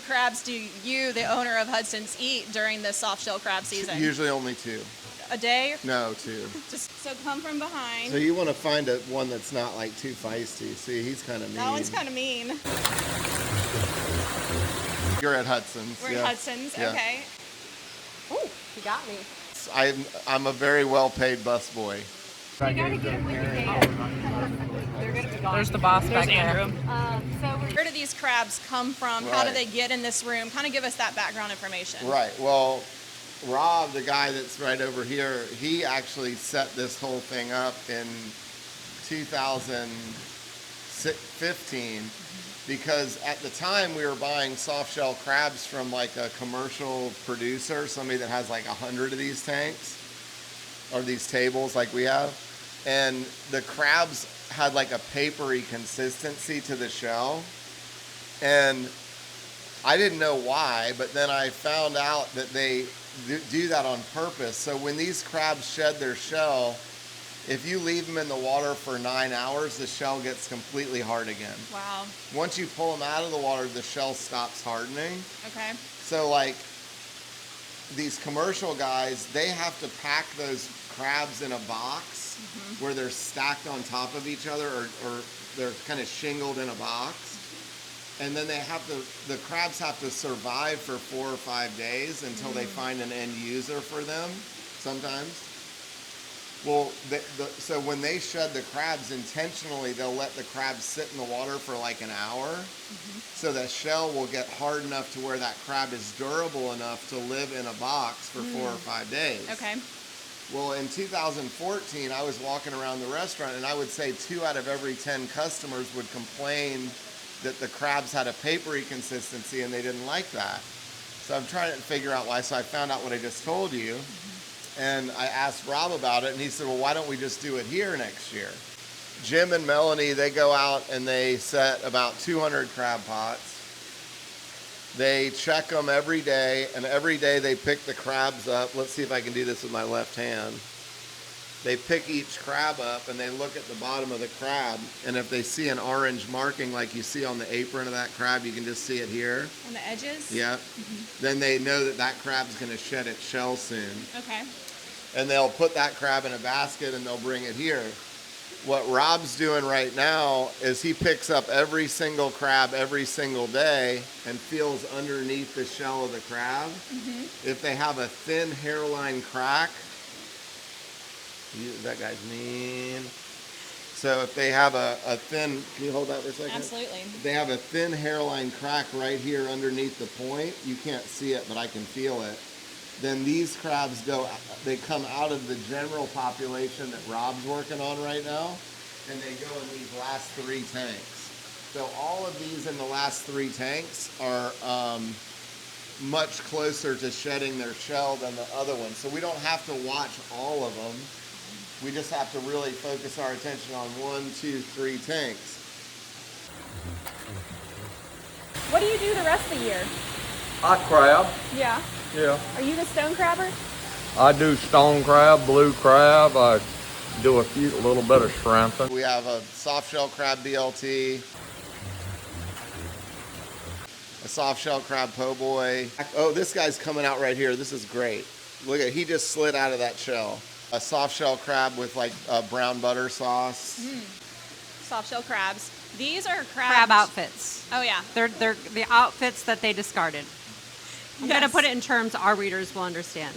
crabs do you, the owner of Hudson's, eat during the soft shell crab season? Usually only 2. A day? No, 2. Just so come from behind. So you want to find one that's not like too feisty. See, he's kind of mean. That one's kind of mean. You're at Hudson's. We're at Hudson's, okay. Oh, you got me. I'm a very well-paid busboy. You gotta get him with your dad. There's the boss back there. Andrew. Where do these crabs come from? How do they get in this room? Kind of give us that background information. Right. Well, Rob, the guy that's right over here, he actually set this whole thing up in 2015 because at the time we were buying soft shell crabs from like a commercial producer, somebody that has like 100 of these tanks or these tables like we have. And the crabs had like a papery consistency to the shell. And I didn't know why, but then I found out that they do that on purpose. So when these crabs shed their shell, if you leave them in the water for 9 hours, the shell gets completely hard again. Wow. Once you pull them out of the water, the shell stops hardening. Okay. So like these commercial guys, they have to pack those crabs in a box where they're stacked on top of each other or they're kind of shingled in a box. And then the crabs have to survive for 4 or 5 days until they find an end user for them sometimes. Well, so when they shed the crabs intentionally, they'll let the crabs sit in the water for like an hour. So the shell will get hard enough to where that crab is durable enough to live in a box for 4 or 5 days. Okay. Well, in 2014, I was walking around the restaurant and I would say 2 out of every 10 customers would complain that the crabs had a papery consistency and they didn't like that. So I'm trying to figure out why. So I found out what I just told you. And I asked Rob about it and he said, well, why don't we just do it here next year? Jim and Melanie, they go out and they set about 200 crab pots. They check them every day, and every day they pick the crabs up. Let's see if I can do this with my left hand. They pick each crab up and they look at the bottom of the crab, and if they see an orange marking like you see on the apron of that crab, you can just see it here. On the edges? Yeah. Then they know that that crab's going to shed its shell soon. Okay. And they'll put that crab in a basket and they'll bring it here. What Rob's doing right now is he picks up every single crab every single day and feels underneath the shell of the crab. If they have a thin hairline crack, that guy's mean. So if they have a thin, can you hold that for a second? Absolutely. If they have a thin hairline crack right here underneath the point, you can't see it, but I can feel it. Then these crabs they come out of the general population that Rob's working on right now, and they go in these last 3 tanks. So all of these in the last 3 tanks are much closer to shedding their shell than the other ones. So we don't have to watch all of them. We just have to really focus our attention on 1, 2, 3 tanks. What do you do the rest of the year? I crab. Yeah. Yeah. Are you the stone crabber? I do stone crab, blue crab. I do a little bit of shrimping. We have a soft shell crab BLT, a soft shell crab po' boy. Oh, this guy's coming out right here. This is great. Look at, he just slid out of that shell. A soft shell crab with like brown butter sauce. Soft shell crabs. These are Crab outfits. Oh yeah. They're the outfits that they discarded. I'm going to put it in terms our readers will understand.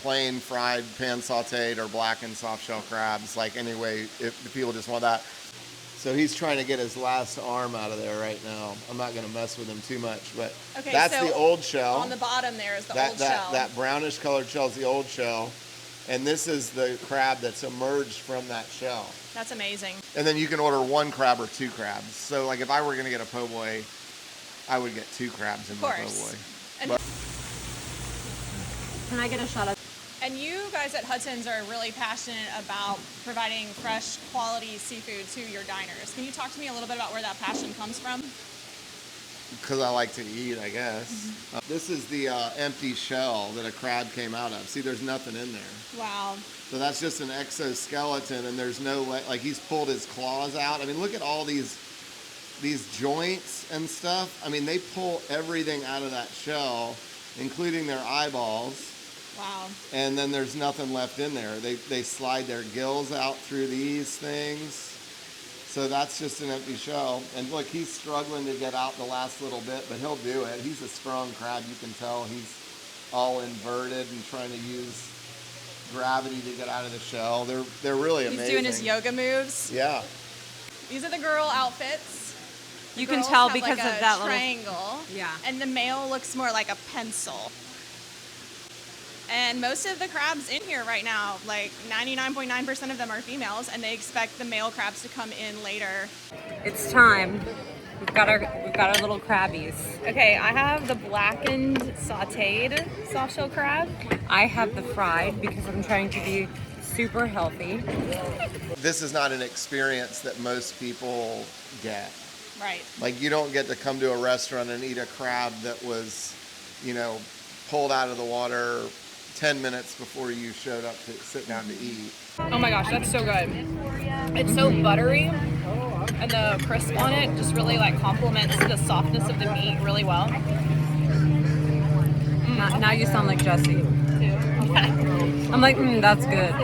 Plain fried, pan sauteed, or blackened soft shell crabs. Like anyway, if people just want that. So he's trying to get his last arm out of there right now. I'm not going to mess with him too much, but Okay, that's so the old shell. On the bottom there is the old that, shell. That brownish colored shell is the old shell. And this is the crab that's emerged from that shell. That's amazing. And then you can order 1 crab or 2 crabs. So like if I were going to get a po' boy, I would get 2 crabs in my po' boy. Can I get a shot of? And you guys at Hudson's are really passionate about providing fresh, quality seafood to your diners. Can you talk to me a little bit about where that passion comes from? Because I like to eat, I guess. This is the empty shell that a crab came out of. See, there's nothing in there. Wow. So that's just an exoskeleton, and there's no, like he's pulled his claws out. I mean, look at all these these joints and stuff. I mean, they pull everything out of that shell, including their eyeballs. Wow. And then there's nothing left in there. They slide their gills out through these things. So that's just an empty shell. And look, he's struggling to get out the last little bit, but he'll do it. He's a strong crab. You can tell he's all inverted and trying to use gravity to get out of the shell. They're really amazing. He's doing his yoga moves. Yeah. These are the girl outfits. You can Girls tell have because like of a that little. triangle. Yeah. And the male looks more like a pencil. And most of the crabs in here right now, like 99.9% of them are females, and they expect the male crabs to come in later. It's time. We've got our little crabbies. Okay, I have the blackened sautéed softshell crab. I have the fried because I'm trying to be super healthy. This is not an experience that most people get. Right. Like, you don't get to come to a restaurant and eat a crab that was, pulled out of the water 10 minutes before you showed up to sit down to eat. Oh my gosh, that's so good. It's so buttery, and the crisp on it just really like complements the softness of the meat really well. Now you sound like Jesse. I'm like, that's good.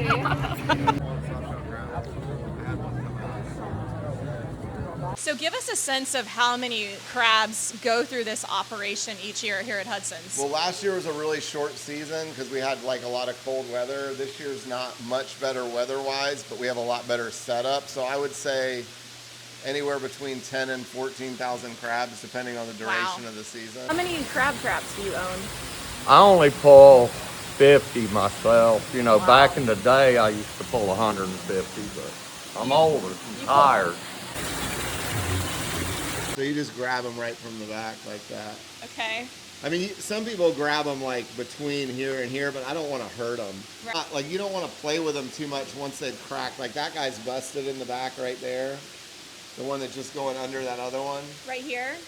So give us a sense of how many crabs go through this operation each year here at Hudson's. Well, last year was a really short season because we had like a lot of cold weather. This year's not much better weather-wise, but we have a lot better setup. So I would say anywhere between 10 and 14,000 crabs, depending on the duration of the season. How many traps do you own? I only pull 50 myself. Back in the day, I used to pull 150, but I'm older and tired. So you just grab them right from the back like that. Okay. I mean, some people grab them like between here and here, but I don't want to hurt them. Right. Like, you don't want to play with them too much once they've cracked. Like, that guy's busted in the back right there. The one that's just going under that other one. Right here?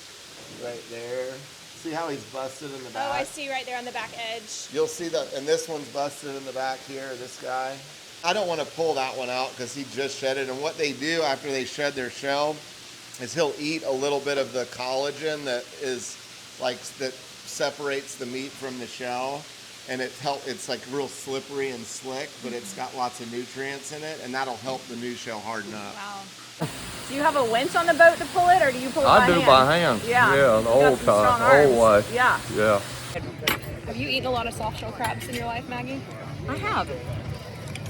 Right there. See how he's busted in the back? Oh, I see right there on the back edge. You'll see that, and this one's busted in the back here, this guy. I don't want to pull that one out because he just shed it. And what they do after they shed their shell is he'll eat a little bit of the collagen that separates the meat from the shell, and it's like real slippery and slick, but it's got lots of nutrients in it, and that'll help the new shell harden up. Wow. Do you have a winch on the boat to pull it, or do you pull it by hand? I do by hand. Yeah. The old time, old way. Yeah. Yeah. Have you eaten a lot of softshell crabs in your life, Maggie? I have.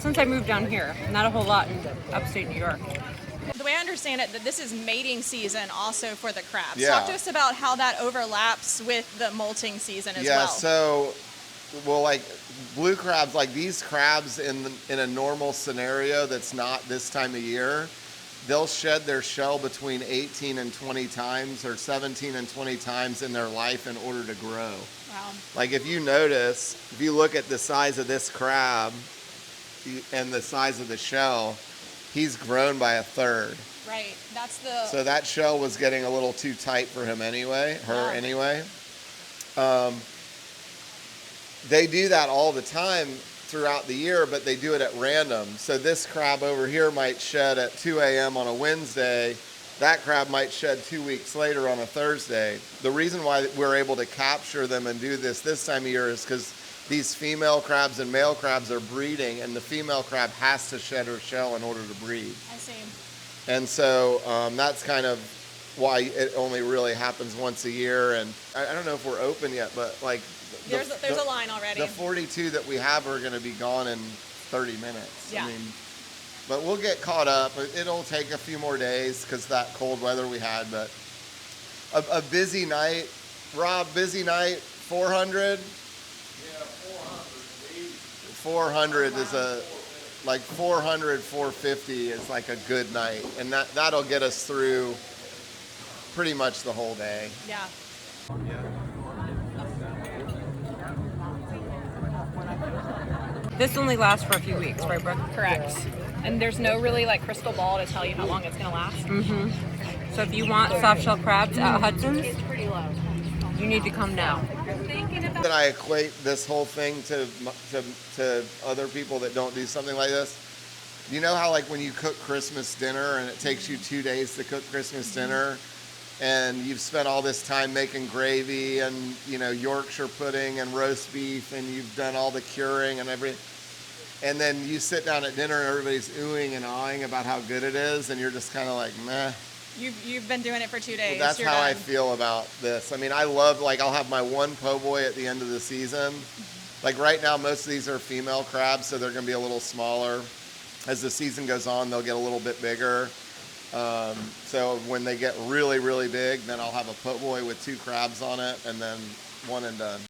Since I moved down here, not a whole lot in upstate New York. The way I understand it, that this is mating season also for the crabs. Yeah. Talk to us about how that overlaps with the molting season as well. Yeah, so, like blue crabs, like these crabs in a normal scenario that's not this time of year, they'll shed their shell between 18 and 20 times or 17 and 20 times in their life in order to grow. Wow. Like, if you notice, if you look at the size of this crab and the size of the shell, he's grown by a third. Right. That's the... So that shell was getting a little too tight for him anyway, anyway. They do that all the time throughout the year, but they do it at random. So this crab over here might shed at 2 a.m. on a Wednesday. That crab might shed 2 weeks later on a Thursday. The reason why we're able to capture them and do this time of year is because these female crabs and male crabs are breeding, and the female crab has to shed her shell in order to breed. I see. And so that's kind of why it only really happens once a year. And I don't know if we're open yet, but like There's a line already. The 42 that we have are going to be gone in 30 minutes. Yeah. I mean, but we'll get caught up. It'll take a few more days because that cold weather we had. But a busy night, Rob, 400? 400 is 400, 450 is like a good night. And that'll get us through pretty much the whole day. Yeah. This only lasts for a few weeks, right, Brooke? Correct. And there's no really like crystal ball to tell you how long it's going to last. Mm-hmm. So if you want softshell crabs at Hudson's, you need to come now. That I equate this whole thing to other people that don't do something like this. You know how like when you cook Christmas dinner and it takes you 2 days to cook Christmas dinner, and you've spent all this time making gravy and, you know, Yorkshire pudding and roast beef, and you've done all the curing and everything. And then you sit down at dinner and everybody's oohing and awing about how good it is, and you're just kind of like, meh. You've been doing it for 2 days. Well, that's You're how I done. feel about this. I mean, I love, like, I'll have my one po' boy at the end of the season. Like right now, most of these are female crabs, so they're going to be a little smaller. As the season goes on, they'll get a little bit bigger. So when they get really, really big, then I'll have a po' boy with 2 crabs on it, and then one and done.